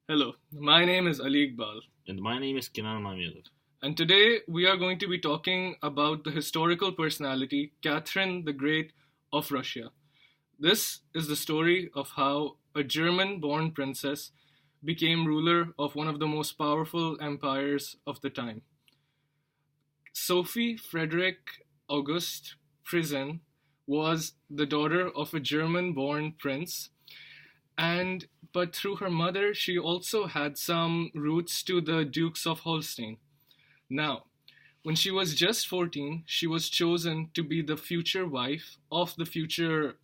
Hello, my name is Ali Iqbal, And my name is Kenan Mamedov. and today we are going to be talking about the historical personality Catherine the Great of Russia. This is the story of how a German born princess became ruler of one of the most powerful empires of the time. Sophie Frederick August Prisen was the daughter of a German born prince and but through her mother she also had some roots to the Dukes of Holstein. Now, when she was just 14, she was chosen to be the future wife of the future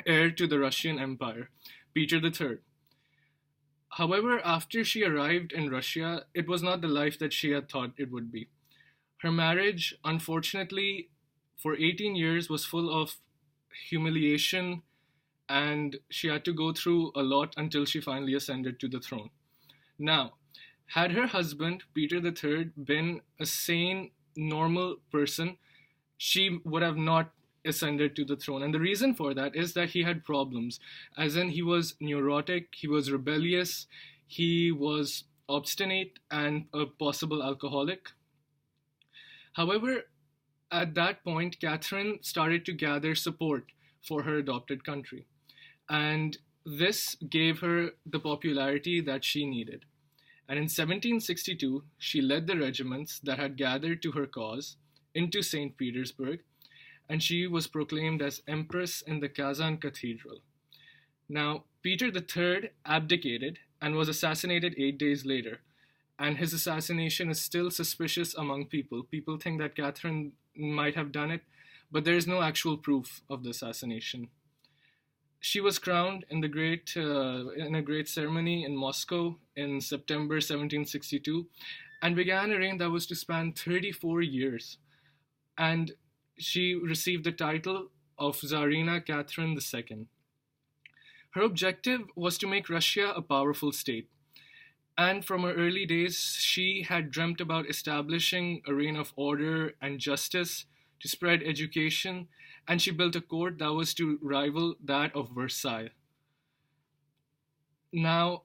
heir to the Russian Empire, Peter III. However, after she arrived in Russia, it was not the life that she had thought it would be. Her marriage, unfortunately, for 18 years was full of humiliation, and she had to go through a lot until she finally ascended to the throne. Now, had her husband, Peter III, been a sane, normal person, she would have not ascended to the throne. And the reason for that is that he had problems, as in he was neurotic, he was rebellious, he was obstinate, and a possible alcoholic. However, at that point, Catherine started to gather support for her adopted country. And this gave her the popularity that she needed. And in 1762, she led the regiments that had gathered to her cause into St. Petersburg, and she was proclaimed as Empress in the Kazan Cathedral. Now, Peter III abdicated and was assassinated 8 days later, and his assassination is still suspicious among people. People think that Catherine might have done it, but there is no actual proof of the assassination. She was crowned in a great ceremony in Moscow in September 1762 and began a reign that was to span 34 years. And she received the title of Tsarina Catherine II. Her objective was to make Russia a powerful state. And from her early days, she had dreamt about establishing a reign of order and justice, to spread education, and she built a court that was to rival that of Versailles. Now,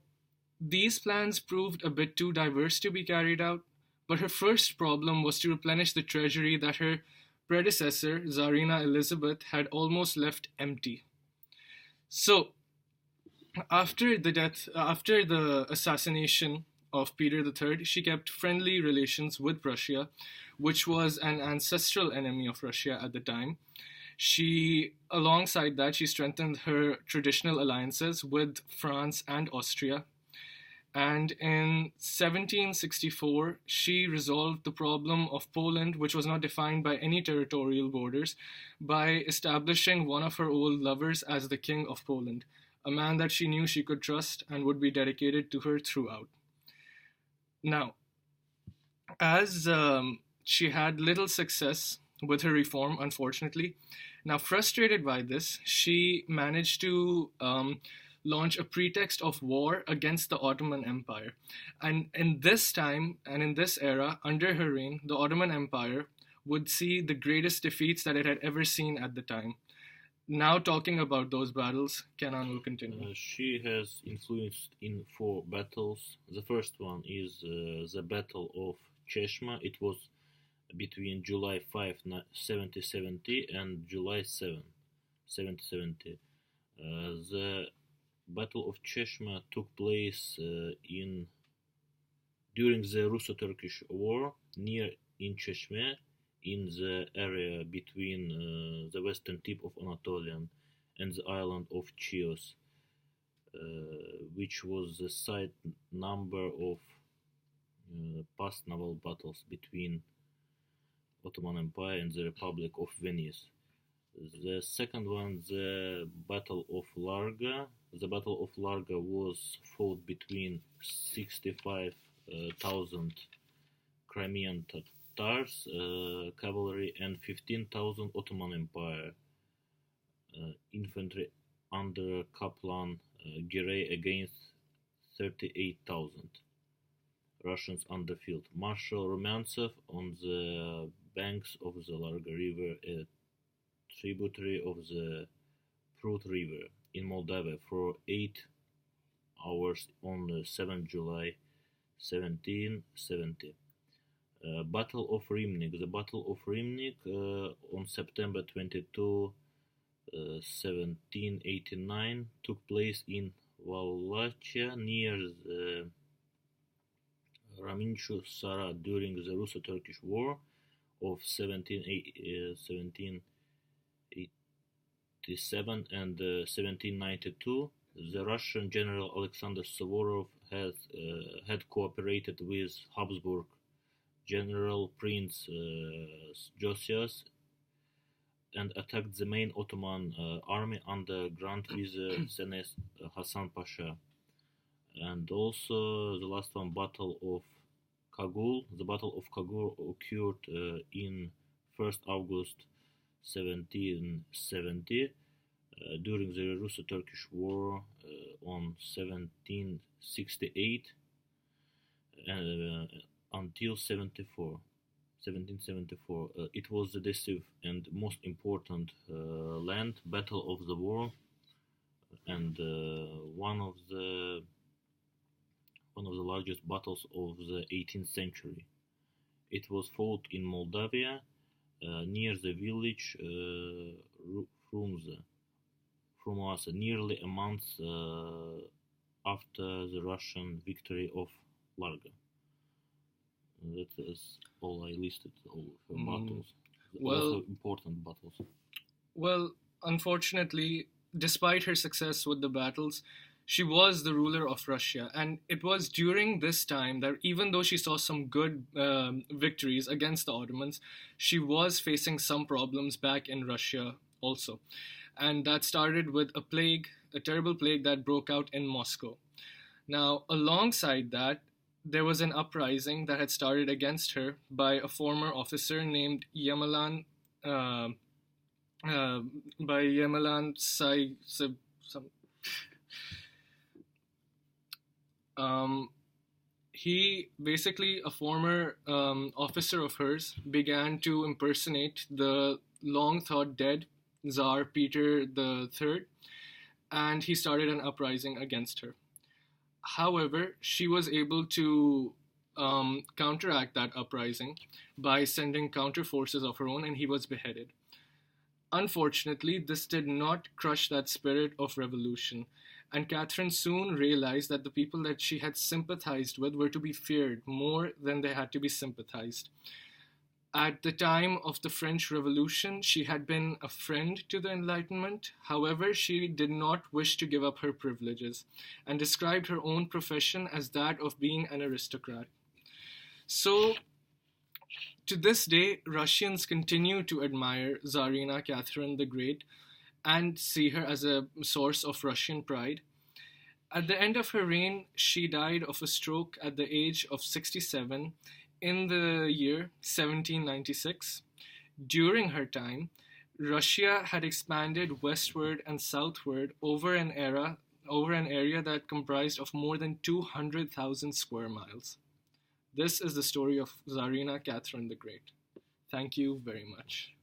these plans proved a bit too diverse to be carried out, but her first problem was to replenish the treasury that her predecessor, Tsarina Elizabeth, had almost left empty. So, after the assassination of Peter III, she kept friendly relations with Russia, which was an ancestral enemy of Russia at the time. Alongside that, she strengthened her traditional alliances with France and Austria. And in 1764, she resolved the problem of Poland, which was not defined by any territorial borders, by establishing one of her old lovers as the King of Poland, a man that she knew she could trust and would be dedicated to her throughout. Now, as she had little success with her reform, unfortunately, now frustrated by this, she managed to launch a pretext of war against the Ottoman Empire. And in this time and in this era, under her reign, the Ottoman Empire would see the greatest defeats that it had ever seen at the time. Now, talking about those battles, Kenan will continue. She has influenced in four battles. The first one is the Battle of Cheshma. It was between July 5, 1770 and July 7, 1770. The Battle of Cheshma took place in during the Russo-Turkish War near in Cheshme, in the area between the western tip of Anatolia and the island of Chios, which was the site number of past naval battles between Ottoman Empire and the Republic of Venice. The second one, the Battle of Larga. The Battle of Larga was fought between 65,000 Crimean Tatars cavalry and 15,000 Ottoman Empire infantry under Kaplan Giray against 38,000 Russians on the field. Marshal Rumyantsev on the banks of the Larga River, a tributary of the Prut River in Moldavia, for 8 hours on 7th July 1770. Battle of Rimnik. The Battle of Rimnik on September 22, 1789 took place in Wallachia near the Raminchu Sara during the Russo-Turkish War of 1787 and 1792. The Russian general Alexander Suvorov had cooperated with Habsburg General Prince Josias and attacked the main Ottoman army under Grand Vizier Senes Hassan Pasha. And also the last one, Battle of Kagul. The Battle of Kagul occurred in 1st August 1770 during the Russo-Turkish War on 1768 until 1774. It was the decisive and most important land battle of the war, and one of the largest battles of the 18th century. It was fought in Moldavia near the village Frumoasa, nearly a month after the Russian victory of Larga. That is all I listed, all of her battles. Well, also important battles. Well, unfortunately, despite her success with the battles, she was the ruler of Russia. And it was during this time that even though she saw some good victories against the Ottomans, she was facing some problems back in Russia also. And that started with a plague, a terrible plague that broke out in Moscow. Now, alongside that, there was an uprising that had started against her by a former officer named Yamalan uh, by Yamalan Sai. Um, he basically, a former officer of hers, began to impersonate the long thought dead Tsar Peter III, and he started an uprising against her. However, she was able to counteract that uprising by sending counter forces of her own, and he was beheaded. Unfortunately, this did not crush that spirit of revolution, and Catherine soon realized that the people that she had sympathized with were to be feared more than they had to be sympathized. At the time of the French Revolution, she had been a friend to the Enlightenment. However, she did not wish to give up her privileges and described her own profession as that of being an aristocrat. So, to this day, Russians continue to admire Tsarina Catherine the Great and see her as a source of Russian pride. At the end of her reign, she died of a stroke at the age of 67 in the year 1796. During her time, Russia had expanded westward and southward over an area that comprised of more than 200,000 square miles. This is the story of Tsarina Catherine the Great. Thank you very much.